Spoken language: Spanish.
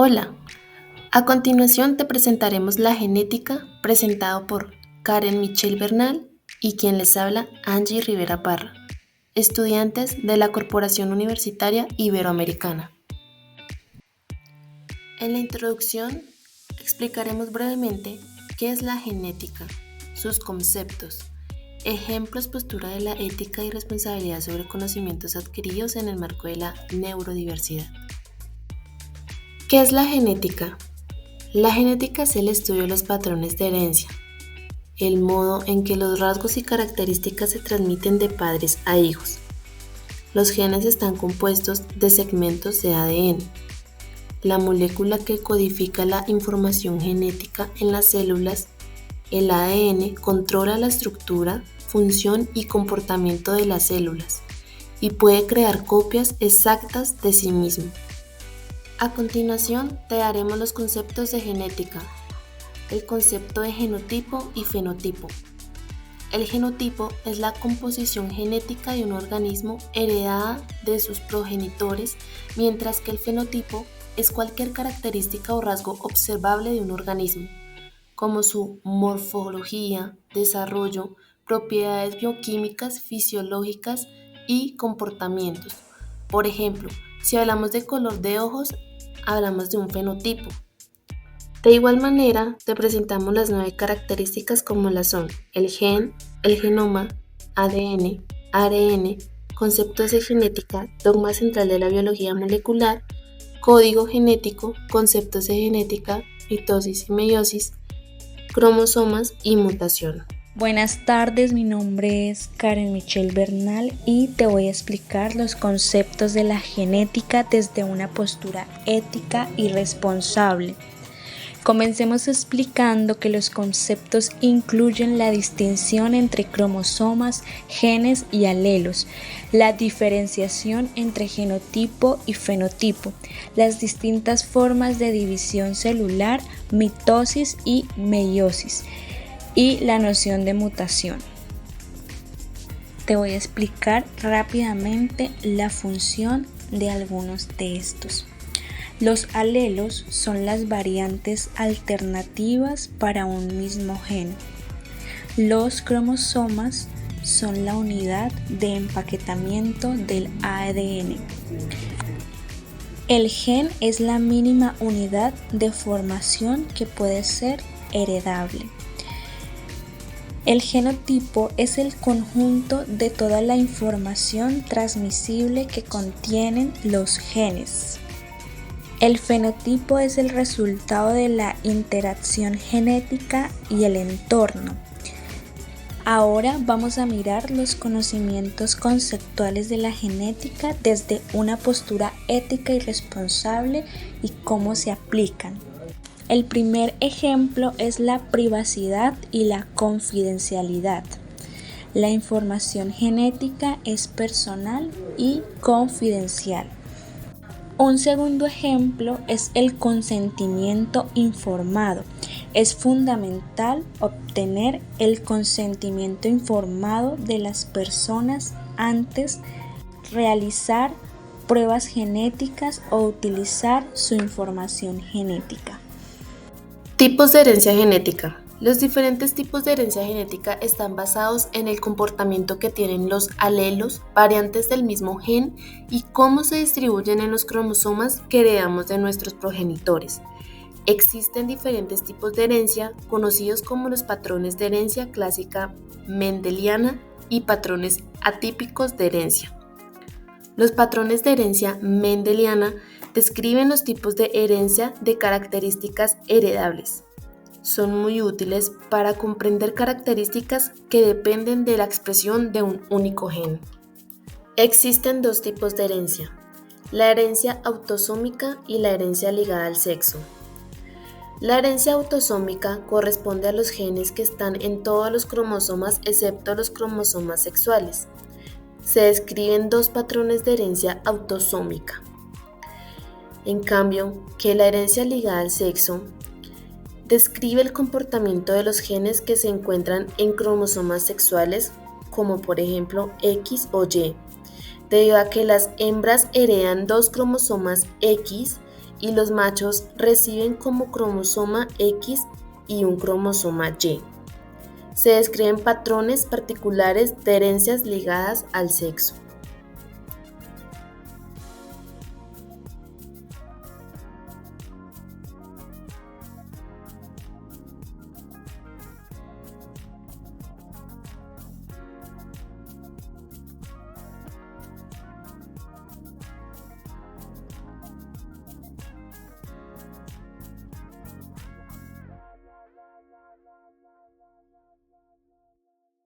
Hola, a continuación te presentaremos la genética presentado por Karen Michelle Bernal y quien les habla Angie Rivera Parra, estudiantes de la Corporación Universitaria Iberoamericana. En la introducción explicaremos brevemente qué es la genética, sus conceptos, ejemplos, postura de la ética y responsabilidad sobre conocimientos adquiridos en el marco de la neurodiversidad. ¿Qué es la genética? La genética es el estudio de los patrones de herencia, el modo en que los rasgos y características se transmiten de padres a hijos. Los genes están compuestos de segmentos de ADN, la molécula que codifica la información genética en las células. El ADN controla la estructura, función y comportamiento de las células y puede crear copias exactas de sí mismo. A continuación te daremos los conceptos de genética, el concepto de genotipo y fenotipo. El genotipo es la composición genética de un organismo heredada de sus progenitores, mientras que el fenotipo es cualquier característica o rasgo observable de un organismo, como su morfología, desarrollo, propiedades bioquímicas, fisiológicas y comportamientos. Por ejemplo, si hablamos de color de ojos, hablamos de un fenotipo. De igual manera, te presentamos las 9 características como las son el gen, el genoma, ADN, ARN, conceptos de genética, dogma central de la biología molecular, código genético, conceptos de genética, mitosis y meiosis, cromosomas y mutación. Buenas tardes, mi nombre es Karen Michelle Bernal y te voy a explicar los conceptos de la genética desde una postura ética y responsable. Comencemos explicando que los conceptos incluyen la distinción entre cromosomas, genes y alelos, la diferenciación entre genotipo y fenotipo, las distintas formas de división celular, mitosis y meiosis, y la noción de mutación. Te voy a explicar rápidamente la función de algunos de estos. Los alelos son las variantes alternativas para un mismo gen. Los cromosomas son la unidad de empaquetamiento del ADN. El gen es la mínima unidad de formación que puede ser heredable. El genotipo es el conjunto de toda la información transmisible que contienen los genes. El fenotipo es el resultado de la interacción genética y el entorno. Ahora vamos a mirar los conocimientos conceptuales de la genética desde una postura ética y responsable y cómo se aplican. El primer ejemplo es la privacidad y la confidencialidad. La información genética es personal y confidencial. Un segundo ejemplo es el consentimiento informado. Es fundamental obtener el consentimiento informado de las personas antes de realizar pruebas genéticas o utilizar su información genética. Tipos de herencia genética. Los diferentes tipos de herencia genética están basados en el comportamiento que tienen los alelos, variantes del mismo gen, y cómo se distribuyen en los cromosomas que heredamos de nuestros progenitores. Existen diferentes tipos de herencia, conocidos como los patrones de herencia clásica mendeliana y patrones atípicos de herencia. Los patrones de herencia mendeliana describen los tipos de herencia de características heredables. Son muy útiles para comprender características que dependen de la expresión de un único gen. Existen dos tipos de herencia: la herencia autosómica y la herencia ligada al sexo. La herencia autosómica corresponde a los genes que están en todos los cromosomas excepto los cromosomas sexuales. Se describen dos patrones de herencia autosómica. En cambio, que la herencia ligada al sexo describe el comportamiento de los genes que se encuentran en cromosomas sexuales, como por ejemplo X o Y, debido a que las hembras heredan dos cromosomas X y los machos reciben como cromosoma X y un cromosoma Y. Se describen patrones particulares de herencias ligadas al sexo.